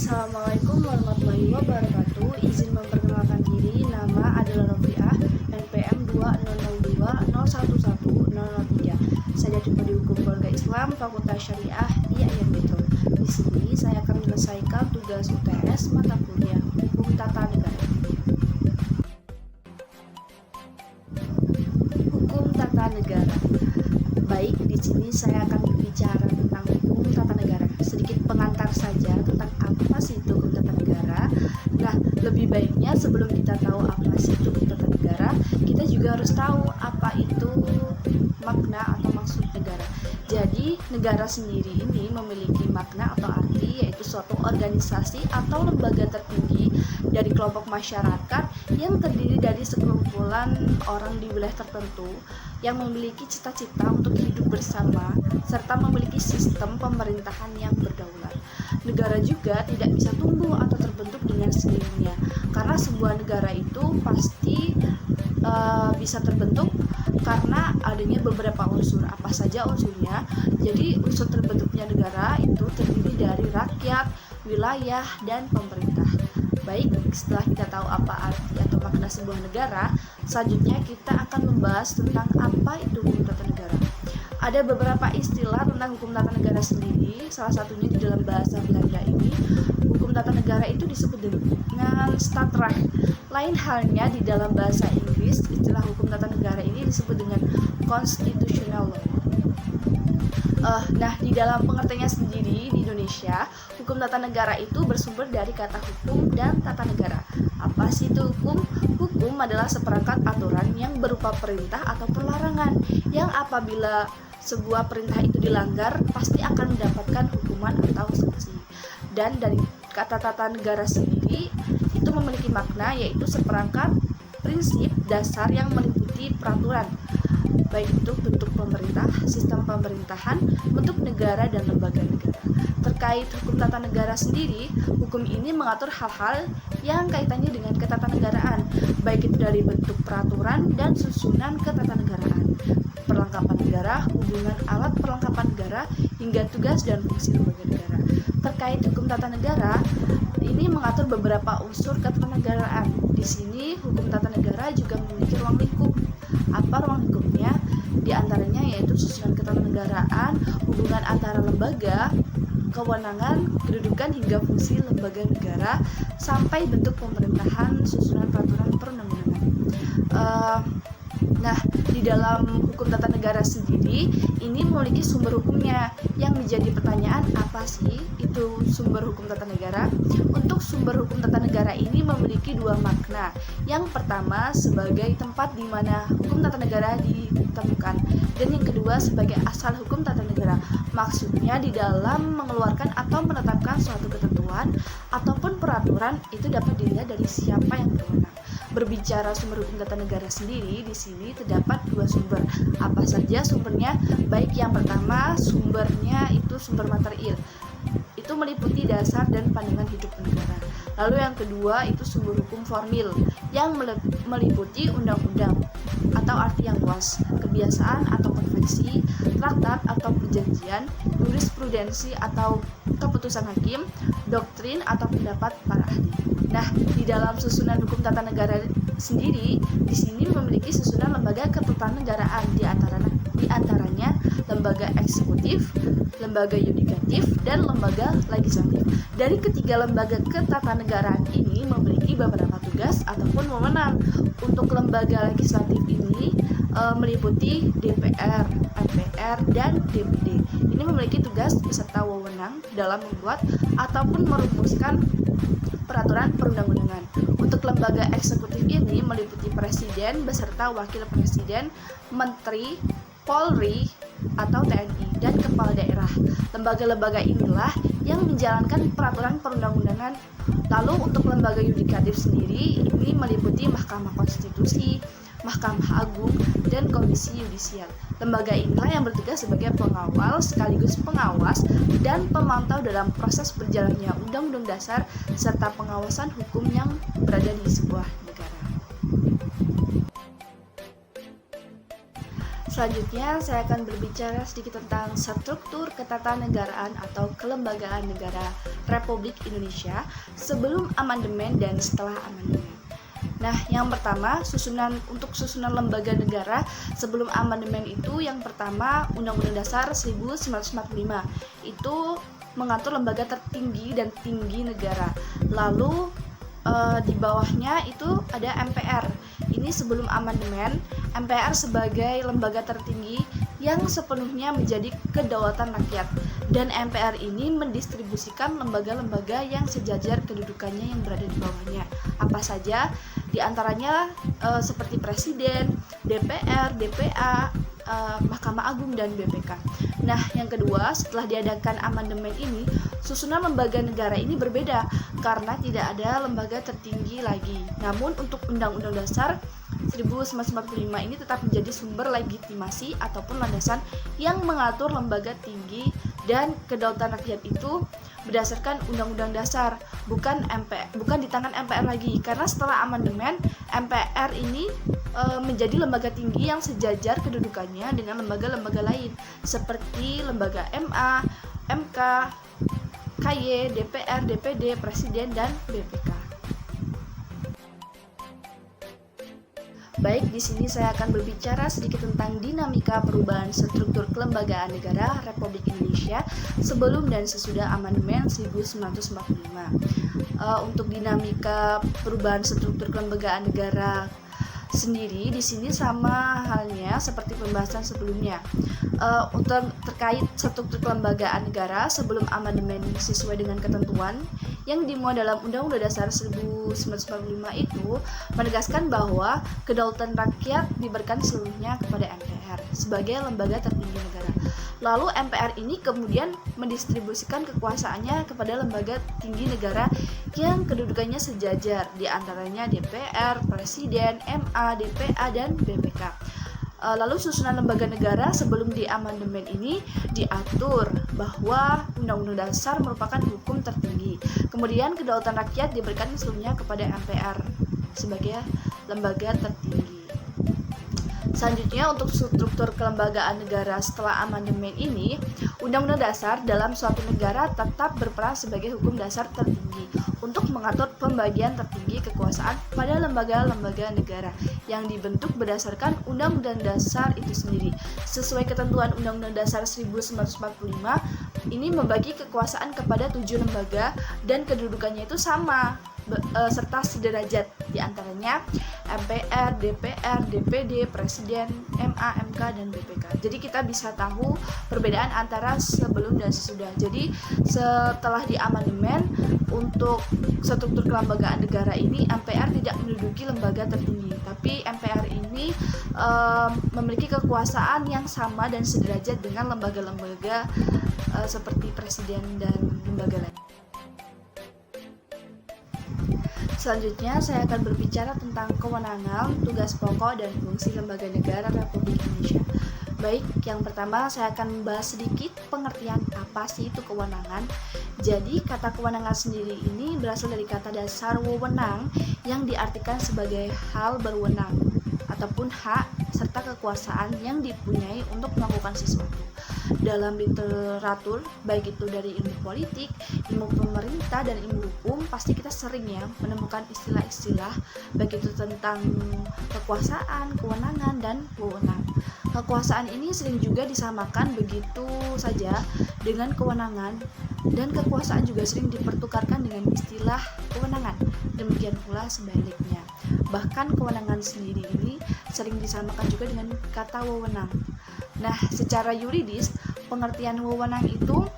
Assalamualaikum warahmatullahi wabarakatuh. Izin memperkenalkan diri, nama adalah Rofiah, NPM 2022011003. Saya di Prodi Hukum Keluarga Islam, Fakultas Syariah di IAIN Metro. Di sini saya akan menyelesaikan tugas UTS mata kuliah Hukum Tata Negara. Hukum Tata Negara. Baik, di sini saya akan berbicara tentang hukum tata negara. Sedikit pengantar saja tentang apa sih itu hukum tata negara. Nah, lebih baiknya sebelum kita tahu apa sih itu hukum tata negara, kita juga harus tahu apa itu makna atau maksud negara. Jadi, negara sendiri ini memiliki makna atau arti, yaitu suatu organisasi atau lembaga tertinggi dari kelompok masyarakat yang terdiri dari sekumpulan orang di wilayah tertentu yang memiliki cita-cita untuk hidup bersama serta memiliki sistem pemerintahan yang berdaulat. Negara juga tidak bisa tumbuh atau terbentuk dengan sendirinya, karena sebuah negara itu pasti bisa terbentuk karena adanya beberapa unsur. Apa saja unsurnya? Jadi unsur terbentuknya negara itu terdiri dari rakyat, wilayah, dan pemerintah. Baik, setelah kita tahu apa arti atau makna sebuah negara, selanjutnya kita akan membahas tentang apa itu hukum tata negara. Ada beberapa istilah tentang hukum tata negara sendiri, salah satunya di dalam bahasa Belanda ini, hukum tata negara itu disebut dengan Staatsrecht. Lain halnya di dalam bahasa Inggris, istilah hukum tata negara ini disebut dengan constitutional law. Nah, di dalam pengertiannya sendiri di Indonesia, hukum tata negara itu bersumber dari kata hukum dan tata negara. Apa sih itu hukum? Hukum adalah seperangkat aturan yang berupa perintah atau larangan, yang apabila sebuah perintah itu dilanggar, pasti akan mendapatkan hukuman atau sanksi. Dan dari kata tata negara sendiri, itu memiliki makna yaitu seperangkat prinsip dasar yang meliputi peraturan, baik itu bentuk pemerintah, sistem pemerintahan, bentuk negara, dan lembaga negara. Terkait hukum tata negara sendiri, hukum ini mengatur hal-hal yang kaitannya dengan ketatanegaraan, baik itu dari bentuk peraturan dan susunan ketatanegaraan, perlengkapan negara, hubungan alat perlengkapan negara, hingga tugas dan fungsi lembaga negara. Terkait hukum tata negara, ini mengatur beberapa unsur ketatanegaraan. Di sini hukum tata negara juga memiliki ruang lingkup. Apa ruang lingkupnya? Di antaranya yaitu susunan ketatanegaraan, hubungan antara lembaga, kewenangan, kedudukan hingga fungsi lembaga negara, sampai bentuk pemerintahan, susunan peraturan perundang-undangan. Nah, di dalam hukum tata negara sendiri, ini memiliki sumber hukumnya. Yang menjadi pertanyaan, apa sih itu sumber hukum tata negara? Untuk sumber hukum tata negara ini memiliki dua makna. Yang pertama, sebagai tempat di mana hukum tata negara ditemukan. Dan yang kedua, sebagai asal hukum tata negara. Maksudnya, di dalam mengeluarkan atau menetapkan suatu ketentuan ataupun peraturan, itu dapat dilihat dari siapa yang berwenang. Berbicara sumber hukum tata negara sendiri, di sini terdapat dua sumber. Apa saja sumbernya? Baik, yang pertama sumbernya itu sumber material. Itu meliputi dasar dan pandangan hidup negara. Lalu yang kedua itu sumber hukum formil yang meliputi undang-undang atau arti yang luas, kebiasaan atau konvensi, traktat atau perjanjian, jurisprudensi atau keputusan hakim, doktrin atau pendapat para ahli. Nah, di dalam susunan hukum tata negara sendiri, di sini memiliki susunan lembaga ketatanegaraan, di antaranya lembaga eksekutif, lembaga yudikatif, dan lembaga legislatif. Dari ketiga lembaga ketatanegaraan ini memiliki beberapa tugas ataupun wewenang. Untuk lembaga legislatif ini meliputi DPR, MPR, dan DPD. Ini memiliki tugas beserta wewenang dalam membuat ataupun merumuskan peraturan perundang-undangan. Untuk lembaga eksekutif ini meliputi presiden beserta wakil presiden, menteri, Polri atau TNI, dan kepala daerah. Lembaga-lembaga inilah yang menjalankan peraturan perundang-undangan. Lalu untuk lembaga yudikatif sendiri ini meliputi Mahkamah Konstitusi, Mahkamah Agung, dan Komisi Yudisial. Lembaga inilah yang bertugas sebagai pengawal sekaligus pengawas dan pemantau dalam proses berjalannya Undang-Undang Dasar serta pengawasan hukum yang berada di sebuah negara. Selanjutnya, saya akan berbicara sedikit tentang struktur ketatanegaraan atau kelembagaan negara Republik Indonesia sebelum amandemen dan setelah amandemen. Nah, yang pertama, untuk susunan lembaga negara sebelum amandemen itu yang pertama Undang-Undang Dasar 1945. Itu mengatur lembaga tertinggi dan tinggi negara. Lalu di bawahnya itu ada MPR. Ini sebelum amandemen, MPR sebagai lembaga tertinggi yang sepenuhnya menjadi kedaulatan rakyat. Dan MPR ini mendistribusikan lembaga-lembaga yang sejajar kedudukannya yang berada di bawahnya. Apa saja? Di antaranya seperti Presiden, DPR, DPA, Mahkamah Agung, dan BPK. Nah, yang kedua, setelah diadakan amandemen ini, susunan lembaga negara ini berbeda karena tidak ada lembaga tertinggi lagi. Namun untuk Undang-Undang Dasar 1945 ini tetap menjadi sumber legitimasi ataupun landasan yang mengatur lembaga tinggi dan kedaulatan rakyat itu berdasarkan Undang-Undang Dasar, bukan di tangan MPR lagi. Karena setelah amandemen, MPR ini menjadi lembaga tinggi yang sejajar kedudukannya dengan lembaga-lembaga lain seperti lembaga MA, MK, KY, DPR, DPD, Presiden, dan BPK. Baik, di sini saya akan berbicara sedikit tentang dinamika perubahan struktur kelembagaan negara Republik Indonesia sebelum dan sesudah amandemen 1945. Untuk dinamika perubahan struktur kelembagaan negara sendiri di sini sama halnya seperti pembahasan sebelumnya. Untuk terkait struktur kelembagaan negara sebelum amandemen sesuai dengan ketentuan yang dimuat dalam Undang-Undang Dasar 1945 itu menegaskan bahwa kedaulatan rakyat diberikan seluruhnya kepada MPR sebagai lembaga tertinggi negara. Lalu MPR ini kemudian mendistribusikan kekuasaannya kepada lembaga tinggi negara yang kedudukannya sejajar, di antaranya DPR, Presiden, MA, DPA, dan BPK. Lalu susunan lembaga negara sebelum di amandemen ini diatur bahwa Undang-Undang Dasar merupakan hukum tertinggi. Kemudian kedaulatan rakyat diberikan seluruhnya kepada MPR sebagai lembaga tertinggi. Selanjutnya, untuk struktur kelembagaan negara setelah amandemen ini, Undang-Undang Dasar dalam suatu negara tetap berperan sebagai hukum dasar tertinggi untuk mengatur pembagian tertinggi kekuasaan pada lembaga-lembaga negara yang dibentuk berdasarkan Undang-Undang Dasar itu sendiri. Sesuai ketentuan Undang-Undang Dasar 1945, ini membagi kekuasaan kepada 7 lembaga dan kedudukannya itu sama serta sederajat, di antaranya MPR, DPR, DPD, Presiden, MA, MK, dan BPK. Jadi kita bisa tahu perbedaan antara sebelum dan sesudah. Jadi setelah di amandemen, untuk struktur kelembagaan negara ini MPR tidak menduduki lembaga tertinggi, tapi MPR ini memiliki kekuasaan yang sama dan sederajat dengan lembaga-lembaga seperti Presiden dan lembaga lain. Selanjutnya, saya akan berbicara tentang kewenangan, tugas pokok, dan fungsi lembaga negara Republik Indonesia. Baik, yang pertama saya akan membahas sedikit pengertian apa sih itu kewenangan. Jadi, kata kewenangan sendiri ini berasal dari kata dasar wewenang yang diartikan sebagai hal berwenang ataupun hak serta kekuasaan yang dipunyai untuk melakukan sesuatu. Dalam literatur, baik itu dari ilmu politik, ilmu pemerintah, dan ilmu hukum, pasti kita sering ya menemukan istilah-istilah baik itu tentang kekuasaan, kewenangan, dan wewenang. Kekuasaan ini sering juga disamakan begitu saja dengan kewenangan, dan kekuasaan juga sering dipertukarkan dengan istilah kewenangan. Demikian pula sebaliknya. Bahkan kewenangan sendiri ini sering disamakan juga dengan kata wewenang. Nah, secara yuridis, pengertian wewenang itu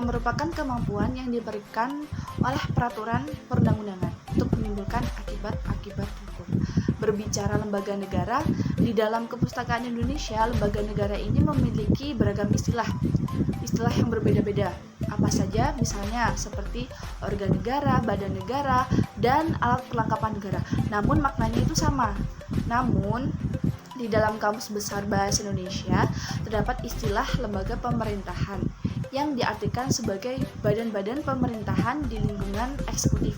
merupakan kemampuan yang diberikan oleh peraturan perundang-undangan untuk menimbulkan akibat-akibat hukum. Berbicara lembaga negara, di dalam Kepustakaan Indonesia, lembaga negara ini memiliki beragam istilah yang berbeda-beda. Apa saja? Misalnya seperti organ negara, badan negara, dan alat perlengkapan negara. Namun maknanya itu sama. Namun di dalam Kamus Besar Bahasa Indonesia terdapat istilah lembaga pemerintahan yang diartikan sebagai badan-badan pemerintahan di lingkungan eksekutif.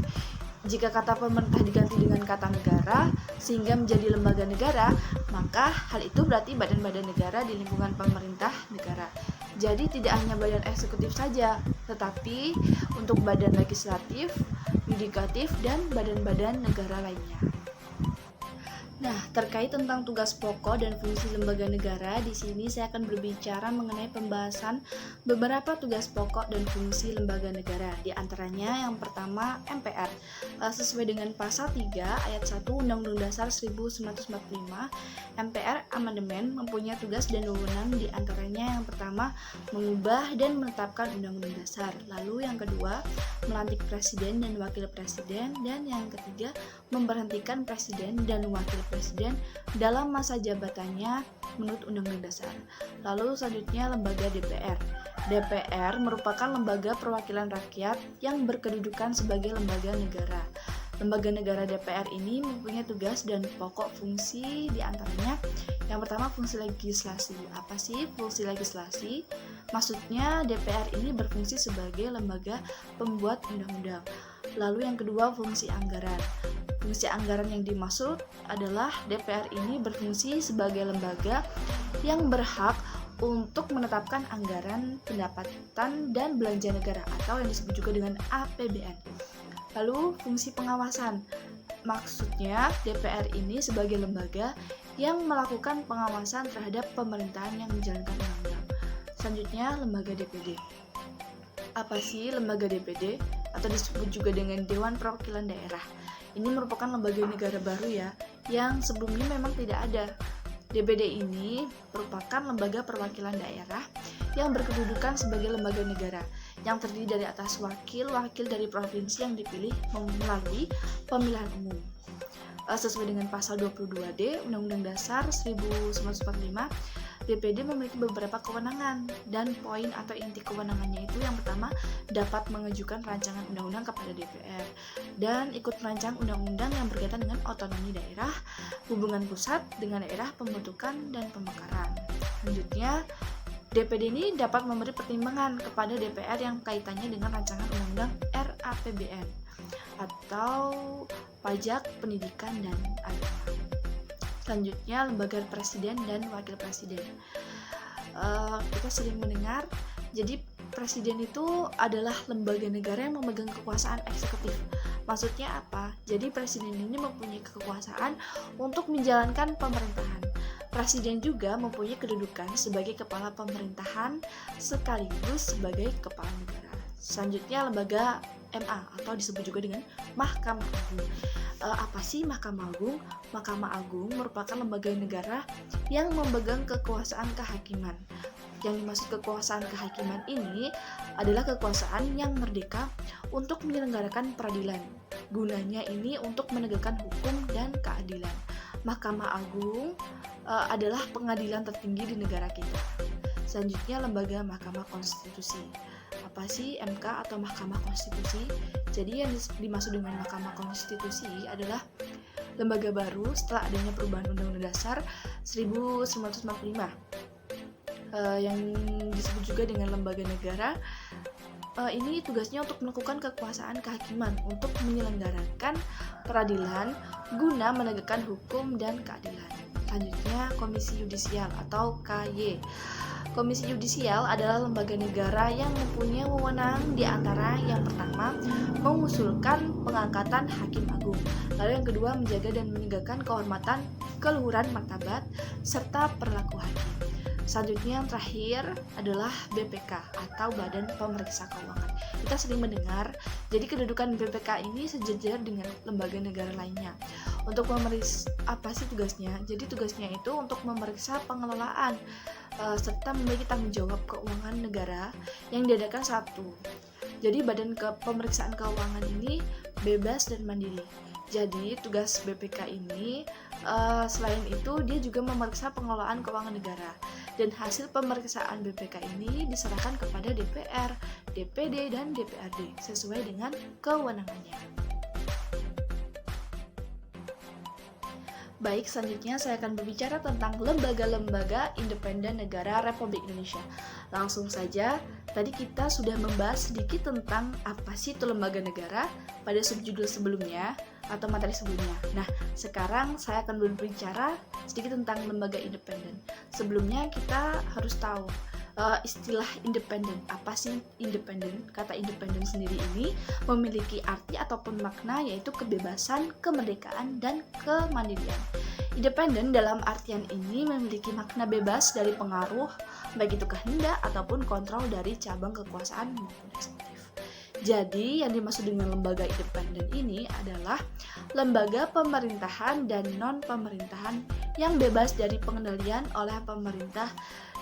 Jika kata pemerintah diganti dengan kata negara sehingga menjadi lembaga negara, maka hal itu berarti badan-badan negara di lingkungan pemerintah negara. Jadi tidak hanya badan eksekutif saja, tetapi untuk badan legislatif, yudikatif, dan badan-badan negara lainnya. Nah, terkait tentang tugas pokok dan fungsi lembaga negara, di sini saya akan berbicara mengenai pembahasan beberapa tugas pokok dan fungsi lembaga negara. Di antaranya yang pertama MPR. Sesuai dengan pasal 3 ayat 1 Undang-Undang Dasar 1945, MPR amandemen mempunyai tugas dan wewenang, di antaranya yang pertama mengubah dan menetapkan Undang-Undang Dasar. Lalu yang kedua, melantik presiden dan wakil presiden, dan yang ketiga memberhentikan presiden dan wakil presiden dalam masa jabatannya menurut Undang-Undang Dasar. Lalu selanjutnya lembaga DPR. DPR merupakan lembaga perwakilan rakyat yang berkedudukan sebagai lembaga negara. Lembaga negara DPR ini mempunyai tugas dan pokok fungsi, di antaranya yang pertama fungsi legislasi. Apa sih fungsi legislasi? Maksudnya DPR ini berfungsi sebagai lembaga pembuat undang-undang. Lalu yang kedua fungsi anggaran. Fungsi anggaran yang dimaksud adalah DPR ini berfungsi sebagai lembaga yang berhak untuk menetapkan anggaran pendapatan dan belanja negara atau yang disebut juga dengan APBN. Lalu fungsi pengawasan. Maksudnya DPR ini sebagai lembaga yang melakukan pengawasan terhadap pemerintahan yang menjalankan undang-undang. Selanjutnya lembaga DPD. Apa sih lembaga DPD atau disebut juga dengan Dewan Perwakilan Daerah? Ini merupakan lembaga negara baru ya, yang sebelumnya memang tidak ada. DPD ini merupakan lembaga perwakilan daerah yang berkedudukan sebagai lembaga negara yang terdiri dari atas wakil-wakil dari provinsi yang dipilih melalui pemilihan umum. Sesuai dengan pasal 22D Undang-Undang Dasar 1945, DPD memiliki beberapa kewenangan, dan poin atau inti kewenangannya itu yang pertama dapat mengajukan rancangan undang-undang kepada DPR dan ikut merancang undang-undang yang berkaitan dengan otonomi daerah, hubungan pusat dengan daerah, pembentukan dan pemekaran. Selanjutnya, DPD ini dapat memberi pertimbangan kepada DPR yang kaitannya dengan rancangan undang-undang RAPBN atau pajak, pendidikan, dan agama. Selanjutnya, lembaga presiden dan wakil presiden. Kita sering mendengar, jadi presiden itu adalah lembaga negara yang memegang kekuasaan eksekutif. Maksudnya apa? Jadi presiden ini mempunyai kekuasaan untuk menjalankan pemerintahan. Presiden juga mempunyai kedudukan sebagai kepala pemerintahan sekaligus sebagai kepala negara. Selanjutnya lembaga MA atau disebut juga dengan Mahkamah Agung. Apa sih Mahkamah Agung? Mahkamah Agung merupakan lembaga negara yang memegang kekuasaan kehakiman. Yang dimaksud kekuasaan kehakiman ini adalah kekuasaan yang merdeka untuk menyelenggarakan peradilan. Gunanya ini untuk menegakkan hukum dan keadilan. Mahkamah Agung adalah pengadilan tertinggi di negara kita. Selanjutnya lembaga Mahkamah Konstitusi. Apa sih MK atau Mahkamah Konstitusi? Jadi yang dimaksud dengan Mahkamah Konstitusi adalah lembaga baru setelah adanya perubahan Undang-Undang Dasar 1945 yang disebut juga dengan lembaga negara. Ini tugasnya untuk melakukan kekuasaan kehakiman untuk menyelenggarakan peradilan guna menegakkan hukum dan keadilan. Selanjutnya Komisi Yudisial atau KY. Komisi Yudisial adalah lembaga negara yang mempunyai wewenang di antara yang pertama mengusulkan pengangkatan hakim agung, lalu yang kedua menjaga dan menegakkan kehormatan, keluhuran martabat serta perilaku hakim. Selanjutnya yang terakhir adalah BPK atau Badan Pemeriksa Keuangan. Kita sering mendengar, jadi kedudukan BPK ini sejajar dengan lembaga negara lainnya. Untuk memeriksa, apa sih tugasnya? Jadi tugasnya itu untuk memeriksa pengelolaan serta memiliki tanggung jawab keuangan negara yang diadakan satu. Jadi badan pemeriksaan keuangan ini bebas dan mandiri. Jadi tugas BPK ini selain itu dia juga memeriksa pengelolaan keuangan negara, dan hasil pemeriksaan BPK ini diserahkan kepada DPR, DPD, dan DPRD sesuai dengan kewenangannya. Baik, selanjutnya saya akan berbicara tentang lembaga-lembaga independen negara Republik Indonesia. Langsung saja, tadi kita sudah membahas sedikit tentang apa sih itu lembaga negara pada subjudul sebelumnya atau materi sebelumnya. Nah, sekarang saya akan berbicara sedikit tentang lembaga independen. Sebelumnya kita harus tahu istilah independen. Apa sih independen? Kata independen sendiri ini memiliki arti ataupun makna yaitu kebebasan, kemerdekaan, dan kemandirian. Independen dalam artian ini memiliki makna bebas dari pengaruh, baik itu kehendak ataupun kontrol dari cabang kekuasaan maupun eksekutif. Jadi, yang dimaksud dengan lembaga independen ini adalah lembaga pemerintahan dan non-pemerintahan yang bebas dari pengendalian oleh pemerintah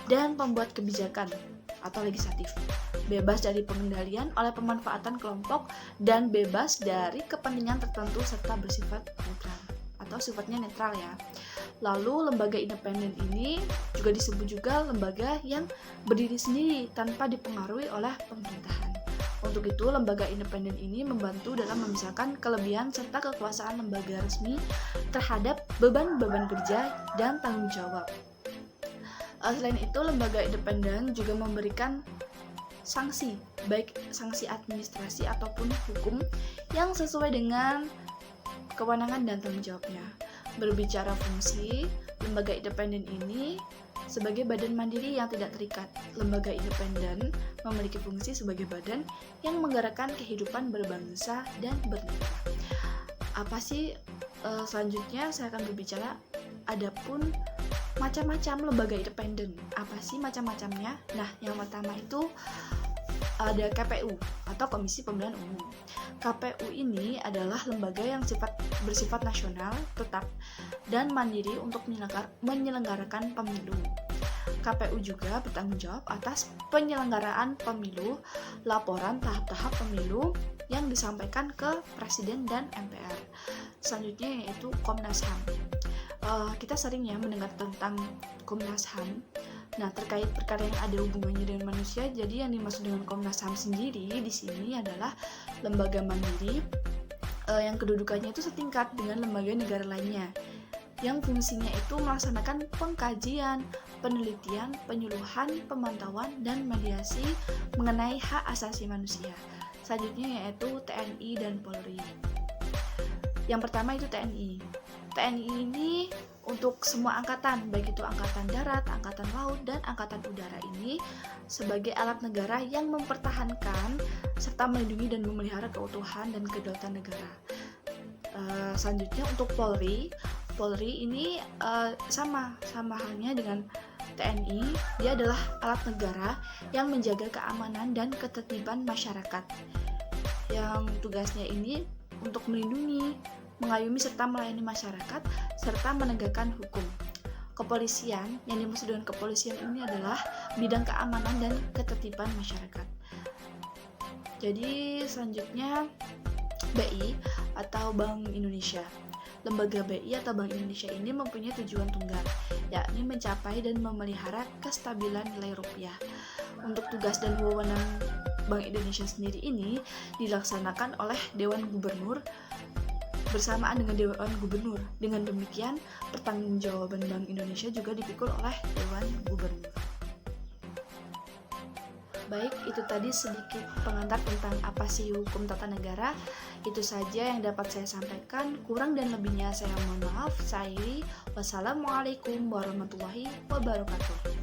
dan pembuat kebijakan atau legislatif, bebas dari pengendalian oleh pemanfaatan kelompok, dan bebas dari kepentingan tertentu serta bersifat netral atau sifatnya netral ya. Lalu lembaga independen ini juga disebut juga lembaga yang berdiri sendiri tanpa dipengaruhi oleh pemerintahan. Untuk itu, lembaga independen ini membantu dalam memisahkan kelebihan serta kekuasaan lembaga resmi terhadap beban-beban kerja dan tanggung jawab. Selain itu, lembaga independen juga memberikan sanksi, baik sanksi administrasi ataupun hukum yang sesuai dengan kewenangan dan tanggung jawabnya. Berbicara fungsi, lembaga independen ini sebagai badan mandiri yang tidak terikat. Lembaga independen memiliki fungsi sebagai badan yang menggerakkan kehidupan berbangsa dan bernegara. Apa sih selanjutnya saya akan berbicara adapun macam-macam lembaga independen. Apa sih macam-macamnya? Nah, yang pertama itu ada KPU atau Komisi Pemilihan Umum. KPU ini adalah lembaga yang bersifat nasional, tetap, dan mandiri untuk menyelenggarakan pemilu. KPU juga bertanggung jawab atas penyelenggaraan pemilu, laporan tahap-tahap pemilu yang disampaikan ke Presiden dan MPR. Selanjutnya yaitu Komnas HAM. Kita sering ya mendengar tentang Komnas HAM. Nah, terkait perkara yang ada hubungannya dengan manusia, jadi yang dimaksud dengan Komnas HAM sendiri di sini adalah lembaga mandiri yang kedudukannya itu setingkat dengan lembaga negara lainnya, yang fungsinya itu melaksanakan pengkajian, penelitian, penyuluhan, pemantauan, dan mediasi mengenai hak asasi manusia. Selanjutnya yaitu TNI dan Polri. Yang pertama itu TNI. TNI ini untuk semua angkatan, baik itu angkatan darat, angkatan laut, dan angkatan udara ini sebagai alat negara yang mempertahankan serta melindungi dan memelihara keutuhan dan kedaulatan negara. Selanjutnya untuk Polri ini sama halnya dengan TNI, dia adalah alat negara yang menjaga keamanan dan ketertiban masyarakat. Yang tugasnya ini untuk melindungi, mengayomi serta melayani masyarakat serta menegakkan hukum. Kepolisian, yang dimaksud dengan kepolisian ini adalah bidang keamanan dan ketertiban masyarakat. Jadi selanjutnya BI atau Bank Indonesia. Lembaga BI atau Bank Indonesia ini mempunyai tujuan tunggal, yakni mencapai dan memelihara kestabilan nilai rupiah. Untuk tugas dan wewenang Bank Indonesia sendiri ini dilaksanakan oleh Dewan Gubernur bersamaan dengan Dewan Gubernur. Dengan demikian, pertanggungjawaban Bank Indonesia juga dipikul oleh Dewan Gubernur. Baik, itu tadi sedikit pengantar tentang apa sih hukum tata negara. Itu saja yang dapat saya sampaikan. Kurang dan lebihnya saya mohon maaf. Saya Wassalamualaikum warahmatullahi wabarakatuh.